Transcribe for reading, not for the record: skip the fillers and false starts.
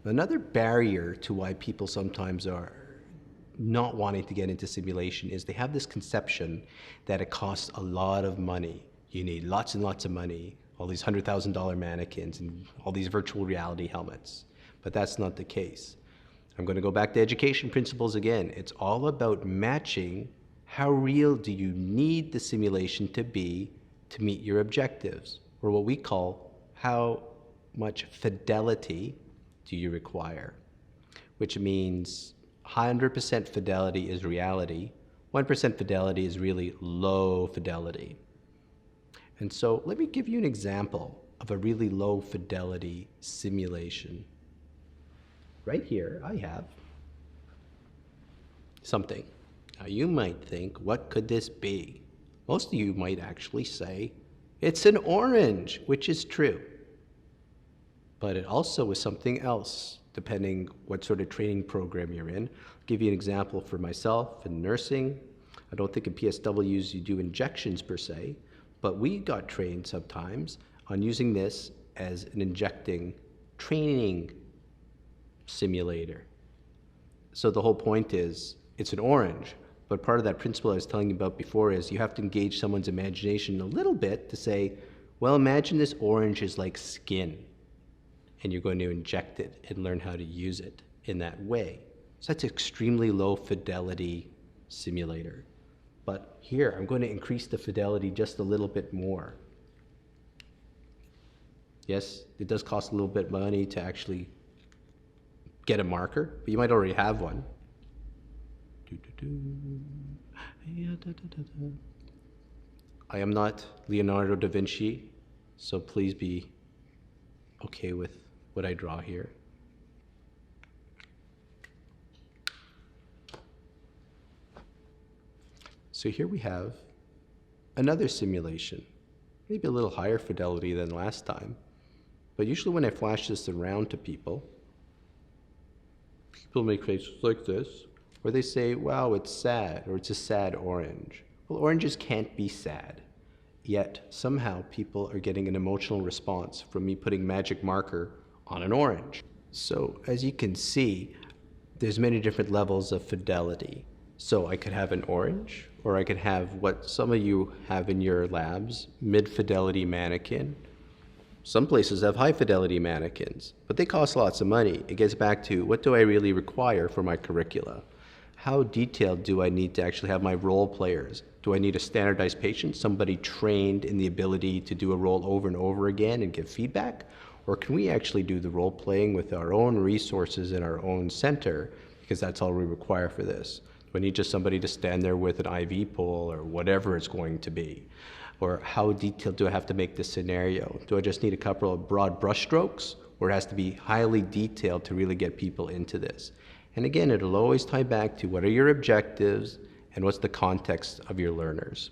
Another barrier to why people sometimes are not wanting to get into simulation is they have this conception that it costs a lot of money. You need lots and lots of money, all these $100,000 mannequins and all these virtual reality helmets. But that's not the case. I'm going to go back to education principles again. It's all about matching how real do you need the simulation to be to meet your objectives, or what we call how much fidelity do you require, which means 100% fidelity is reality, 1% fidelity is really low fidelity. And so let me give you an example of a really low fidelity simulation. Right here, I have something. Now you might think, what could this be? Most of you might actually say, it's an orange, which is true. But it also is something else, depending what sort of training program you're in. I'll give you an example for myself in nursing. I don't think in PSWs you do injections per se, but we got trained sometimes on using this as an injecting training simulator. So the whole point is, it's an orange, but part of that principle I was telling you about before is you have to engage someone's imagination a little bit to say, well, imagine this orange is like skin, and you're going to inject it and learn how to use it in that way. So that's extremely low fidelity simulator. But here, I'm going to increase the fidelity just a little bit more. Yes, it does cost a little bit of money to actually get a marker, but you might already have one. I am not Leonardo da Vinci, so please be okay with what I draw here. So here we have another simulation, maybe a little higher fidelity than last time, but usually when I flash this around to people, people make faces like this, or they say, wow, it's sad, or it's a sad orange. Well, oranges can't be sad, yet somehow people are getting an emotional response from me putting magic marker on an orange. So as you can see, there's many different levels of fidelity. So I could have an orange, or I could have what some of you have in your labs, mid-fidelity mannequin. Some places have high-fidelity mannequins, but they cost lots of money. It gets back to, what do I really require for my curricula? How detailed do I need to actually have my role players? Do I need a standardized patient, somebody trained in the ability to do a role over and over again and give feedback? Or can we actually do the role playing with our own resources in our own center, because that's all we require for this? Do I need just somebody to stand there with an IV pole or whatever it's going to be? Or how detailed do I have to make the scenario? Do I just need a couple of broad brushstrokes, or it has to be highly detailed to really get people into this? And again, it'll always tie back to what are your objectives and what's the context of your learners.